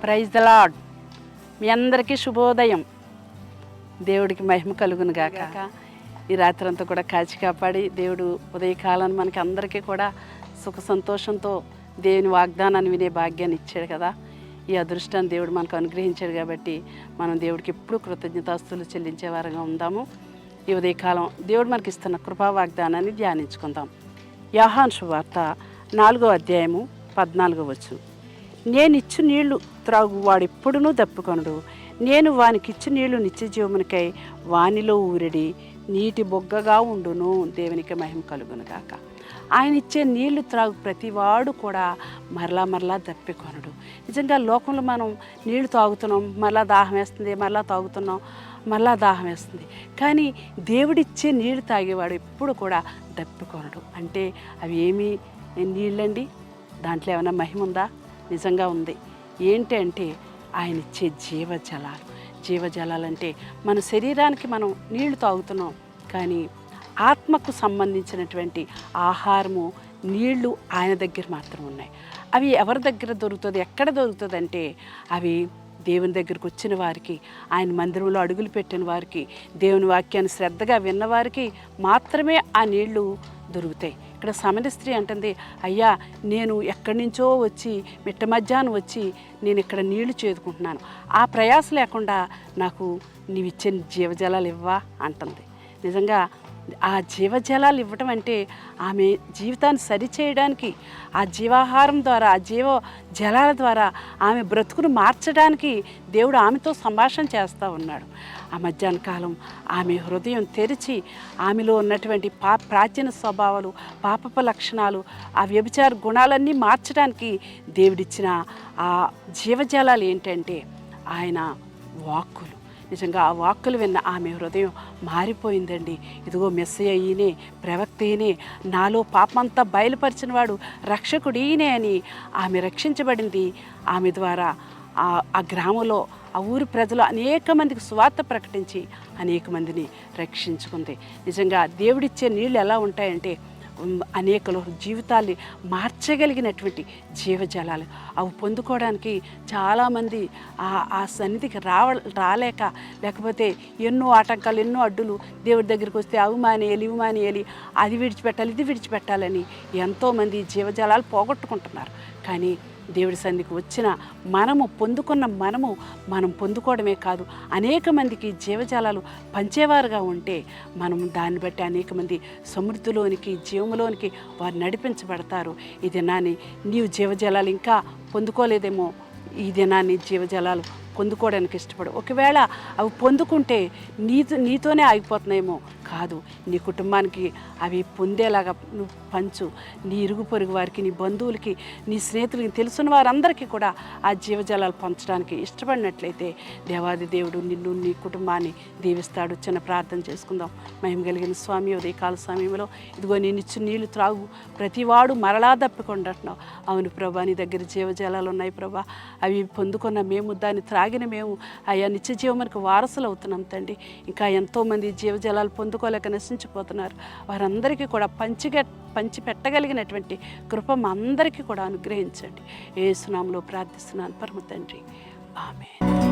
Praise the lord. మీ అందరికీ శుభోదయం. దేవుడికి మహిమ కలుగును గాక. ఈ రాత్రంతా కూడా కాచి కాపాడి దేవుడు ఉదయకాలం మనకి అందరికీ కూడా సుఖ సంతోషంతో దేవుని వాగ్దానాన్ని వినే భాగ్యాన్ని ఇచ్చాడు కదా. ఈ అదృష్టాన్ని దేవుడు మనకు అనుగ్రహించాడు కాబట్టి మనం దేవుడికి ఎప్పుడూ కృతజ్ఞతాస్తులు చెల్లించే వారంగా ఉందాము. ఈ ఉదయకాలం దేవుడు మనకి ఇస్తున్న కృపా వాగ్దానాన్ని ధ్యానించుకుందాం. యోహాను సువార్త 4వ అధ్యాయము 14వ వచనం. నేనిచ్చు నీళ్లు త్రాగు వాడెప్పుడునూ దప్పుకొనడు, నేను వానికిచ్చు నీళ్లు నిత్య జీవమునికై వానిలో ఊరడి నీటి బొగ్గగా ఉండును. దేవునికి మహిమ కలుగును గాక. ఆయన ఇచ్చే నీళ్లు త్రాగు ప్రతివాడు కూడా మరలా దప్పికొనడు. నిజంగా లోకంలో మనం నీళ్లు తాగుతున్నాం, మరలా దాహం వేస్తుంది, మరలా తాగుతున్నాం, మరలా దాహం వేస్తుంది. కానీ దేవుడిచ్చే నీళ్లు తాగేవాడు ఎప్పుడు కూడా దప్పికొనడు. అంటే అవి ఏమీ నీళ్ళండి? దాంట్లో ఏమైనా మహిమ ఉందా? నిజంగా ఉంది. ఏంటి అంటే ఆయన ఇచ్చే జీవజలాలు. జీవజలాలంటే మన శరీరానికి మనం నీళ్లు తాగుతున్నాం, కానీ ఆత్మకు సంబంధించినటువంటి ఆహారము నీళ్లు ఆయన దగ్గర మాత్రం ఉన్నాయి. అవి ఎవరి దగ్గర దొరుకుతుంది, ఎక్కడ దొరుకుతుంది అంటే అవి దేవుని దగ్గరికి వచ్చిన వారికి, ఆయన మందిరంలో అడుగులు పెట్టిన వారికి, దేవుని వాక్యాన్ని శ్రద్ధగా విన్నవారికి మాత్రమే ఆ నీళ్లు దొరుకుతాయి. ఇక్కడ సమర స్త్రీ అంటుంది, అయ్యా నేను ఎక్కడి నుంచో వచ్చి మిట్ట మధ్యాహ్నం వచ్చి నేను ఇక్కడ నీళ్లు చేదుకుంటున్నాను, ఆ ప్రయాస లేకుండా నాకు నీవిచ్చే జీవజలాలు ఇవ్వా అంటుంది. నిజంగా ఆ జీవజలాలు ఇవ్వటం అంటే ఆమె జీవితాన్ని సరిచేయడానికి, ఆ జీవాహారం ద్వారా, ఆ జీవ జలాల ద్వారా ఆమె బ్రతుకును మార్చడానికి దేవుడు ఆమెతో సంభాషణ చేస్తూ ఉన్నాడు. ఆ మధ్యాహ్న కాలం ఆమె హృదయం తెరిచి ఆమెలో ఉన్నటువంటి ప్రాచీన స్వభావాలు, పాపపు లక్షణాలు, ఆ వ్యభిచార గుణాలన్నీ మార్చడానికి దేవుడిచ్చిన ఆ జీవజలాలు ఏంటంటే ఆయన వాక్కులు. నిజంగా ఆ వాక్కులు విన్న ఆమె హృదయం మారిపోయిందండి. ఇదిగో మెస్సయ్య ఈయనే, ప్రవక్త ఈయనే, నాలో పాపమంతా బయలుపరిచిన వాడు రక్షకుడు ఈయనే అని ఆమె రక్షించబడింది. ఆమె ద్వారా ఆ గ్రామంలో ఆ ఊరి ప్రజలు అనేక మందికి సువార్త ప్రకటించి అనేక మందిని రక్షించుకుంది. నిజంగా దేవుడిచ్చే నీళ్ళు ఎలా ఉంటాయంటే అనేకలు జీవితాన్ని మార్చగలిగినటువంటి జీవజలాలు. అవి పొందుకోవడానికి చాలామంది ఆ సన్నిధికి రాలేక, లేకపోతే ఎన్నో ఆటంకాలు, ఎన్నో అడ్డులు, దేవుడి దగ్గరికి వస్తే అవి మానేయాలి, అది విడిచిపెట్టాలి, ఇది విడిచిపెట్టాలని ఎంతోమంది జీవజలాలు పోగొట్టుకుంటున్నారు. కానీ దేవుడి సన్నిధికి వచ్చిన మనం పొందుకోవడమే కాదు, అనేక మందికి జీవజలాలు పంచేవారుగా ఉంటే మనం దాన్ని బట్టి అనేక మంది సమృద్ధిలోనికి, జీవములోనికి వారు నడిపించబడతారు. ఈ దినాన్ని నీవు జీవజలాలు ఇంకా పొందుకోలేదేమో, ఈ దినాన్ని జీవజలాలు పొందుకోవడానికి ఇష్టపడు. ఒకవేళ అవి పొందుకుంటే నీతోనే ఆగిపోతున్నాయేమో, కాదు, నీ కుటుంబానికి అవి పొందేలాగా నువ్వు పంచు. నీ ఇరుగు పొరుగు వారికి, నీ బంధువులకి, నీ స్నేహితులకి, తెలుసున్న వారందరికీ కూడా ఆ జీవజలాలు పంచడానికి ఇష్టపడినట్లయితే దేవాది దేవుడు నిన్ను, నీ కుటుంబాన్ని దీవిస్తాడు. చిన్న ప్రార్థన చేసుకుందాం. మహిమ కలిగిన స్వామి, ఉదయకాల సమయంలో ఇదిగో నేను ఇచ్చిన నీళ్లు త్రాగు ప్రతివాడు మరలా దప్పికొంటున్నావు. అవును ప్రభా, నీ దగ్గర జీవజలాలు ఉన్నాయి ప్రభా. అవి పొందుకున్న మేము, దాన్ని త్రాగిన మేము అయ్యా నిత్య జీవమునకు వారసులు అవుతున్నాం తండ్రి. ఇంకా ఎంతోమంది జీవజలాలు పొందుకోలేక నశించిపోతున్నారు. వారందరికీ కూడా పంచి పెట్టగలిగినటువంటి కృప మా అందరికీ కూడా అనుగ్రహించండి. యేసు నామములో ప్రార్థిస్తున్నాను పరమ తండ్రి. ఆమేన్.